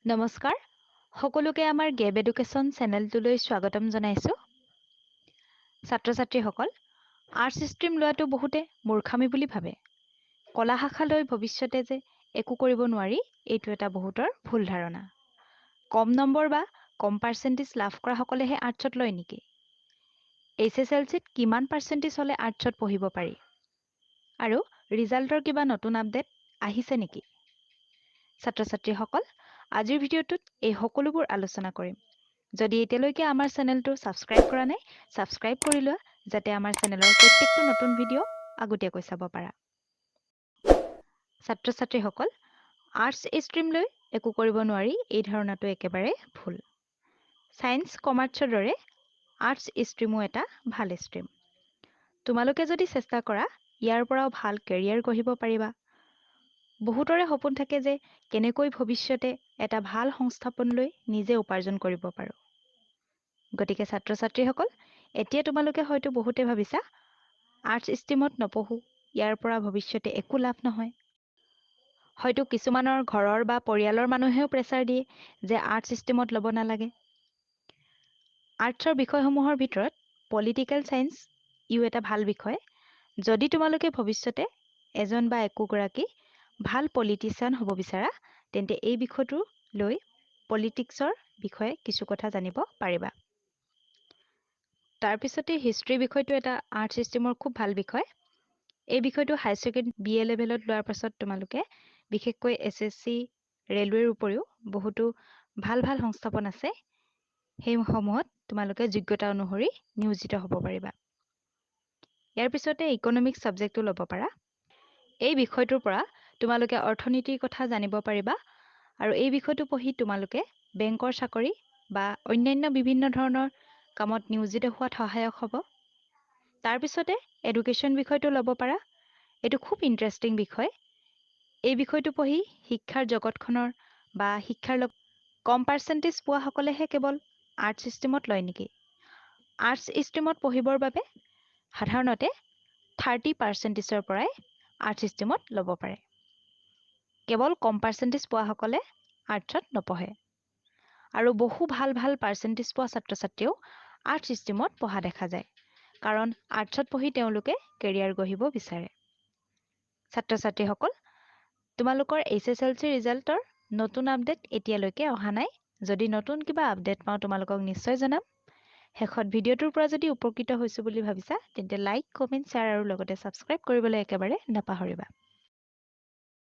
নমস্কাৰ সকলোকে আমাৰ গেব এডুকেশ্যন চেনেলটোলৈ স্বাগতম জনাইছো ছাত্ৰ-ছাত্ৰীসকল আৰ্টছ ষ্ট্ৰীম লোৱাটো বহুতে মূৰ্খামি বুলি ভাবে কলা শাখা লৈ ভৱিষ্যতে যে একো কৰিব নোৱাৰি এইটো এটা বহুতৰ ভুল ধাৰণা কম নম্বৰ বা কম পাৰ্চেন্টেজ লাভ কৰা সকলেহে আৰ্টছত লয় নেকি এইচএছএলচিত কিমান পাৰ্চেন্টেজ হলে আৰ্টছত পঢ়িব পাৰি আৰু ৰিজাল্টৰ কিবা নতুন আপডেট আহিছে নেকি ছাত্ৰ-ছাত্ৰীসকল আজিৰ ভিডিঅ'টোত এই সকলোবোৰ আলোচনা কৰিম যদি এতিয়ালৈকে আমাৰ চেনেলটো সাবস্ক্ৰাইব কৰা নাই সাবস্ক্ৰাইব কৰি লোৱা যাতে আমাৰ চেনেলৰ প্ৰত্যেকটো নতুন ভিডিঅ' আগতীয়াকৈ চাব পাৰা ছাত্ৰ-ছাত্ৰীসকল আৰ্টছ ষ্ট্ৰীম লৈ একো কৰিব নোৱাৰি এই ধাৰণাটো একেবাৰে ভুল সায়েন্স কমাৰ্চৰ দৰে আৰ্টছ ষ্ট্ৰীমো এটা ভাল ষ্ট্ৰীম তোমালোকে যদি চেষ্টা কৰা ইয়াৰ পৰাও ভাল কেৰিয়াৰ গঢ়িব পাৰিবা বহুতৰে সপোন থাকে যে কেনেকৈ ভৱিষ্যতে এটা ভাল সংস্থাপন লৈ নিজে উপাৰ্জন কৰিব পাৰো গতিকে ছাত্ৰ-ছাত্ৰীসকল এতিয়া তোমালোকে হয়তো বহুতে ভাবিছা আৰ্টছ ষ্ট্ৰীমত নপঢ়ো ইয়াৰ পৰা ভৱিষ্যতে একো লাভ নহয় হয়তো কিছুমানৰ ঘৰৰ বা পৰিয়ালৰ মানুহেও প্ৰেছাৰ দিয়ে যে আৰ্টছ ষ্ট্ৰীমত ল'ব নালাগে আৰ্টছৰ বিষয়সমূহৰ ভিতৰত পলিটিকেল সায়েন্স ইও এটা ভাল বিষয় যদি তোমালোকে ভৱিষ্যতে এজন বা একোগৰাকী ভাল পলিটিচিয়ান হ'ব বিচাৰা তেন্তে এই বিষয়টো লৈ পলিটিক্সৰ বিষয়ে কিছু কথা জানিব পাৰিবা তাৰ পিছতে হিষ্ট্ৰী বিষয়টো এটা আৰ্টছ ষ্ট্ৰীমৰ খুব ভাল বিষয় এই বিষয়টো হাই সেকেন্ডাৰী বিএ লেভেলত লোৱাৰ পাছত তোমালোকে বিশেষকৈ এছএছসি ৰেলৱেৰ উপৰিও বহুতো ভাল ভাল সংস্থাপন আছে সেই সমূহত তোমালোকে যোগ্যতা অনুসৰি নিয়োজিত হ'ব পাৰিবা ইয়াৰ পিছতে ইকনমিক্স সাবজেক্টটো ল'ব পাৰা এই বিষয়টোৰ পৰা তোমালোকে অৰ্থনীতিৰ কথা জানিব পাৰিবা আৰু এই বিষয়টো পঢ়ি তোমালোকে বেংকৰ চাকৰি বা অন্যান্য বিভিন্ন ধৰণৰ কামত নিয়োজিত হোৱাত সহায়ক হ'ব তাৰ পিছতে এডুকেশ্যন বিষয়টো ল'ব পাৰা এইটো খুব ইন্টাৰেষ্টিং বিষয় এই বিষয়টো পঢ়ি শিক্ষাৰ জগতখনৰ বা শিক্ষাৰ কম পাৰ্চেন্টেজ পোৱা সকলেহে কেৱল আৰ্টছ ষ্ট্ৰীমত লয় নেকি আৰ্টছ ষ্ট্ৰীমত পঢ়িবৰ বাবে সাধাৰণতে 30% পৰাই আৰ্টছ ষ্ট্ৰীমত ল'ব পাৰে কেৱল কম পাৰ্চেন্টেজ পোৱা সকলে আৰ্টছত নপঢ়ে আৰু বহু ভাল ভাল পাৰ্চেন্টেজ পোৱা ছাত্ৰ-ছাত্ৰীও আৰ্টছ ষ্ট্ৰীমত পঢ়া দেখা যায় কাৰণ আৰ্টছত পঢ়ি তেওঁলোকে কেৰিয়াৰ গঢ়িব বিচাৰে ছাত্ৰ-ছাত্ৰীসকল তোমালোকৰ এইচএছএলচি ৰিজাল্টৰ নতুন আপডেট এতিয়ালৈকে অহা নাই যদি নতুন কিবা আপডেট পাওঁ তোমালোকক নিশ্চয় জনাম শেষত ভিডিঅ'টোৰ পৰা যদি উপকৃত হৈছো বুলি ভাবিছা তেন্তে লাইক কমেন্ট শ্বেয়াৰ আৰু লগতে সাবস্ক্ৰাইব কৰিবলৈ একেবাৰে নাপাহৰিবা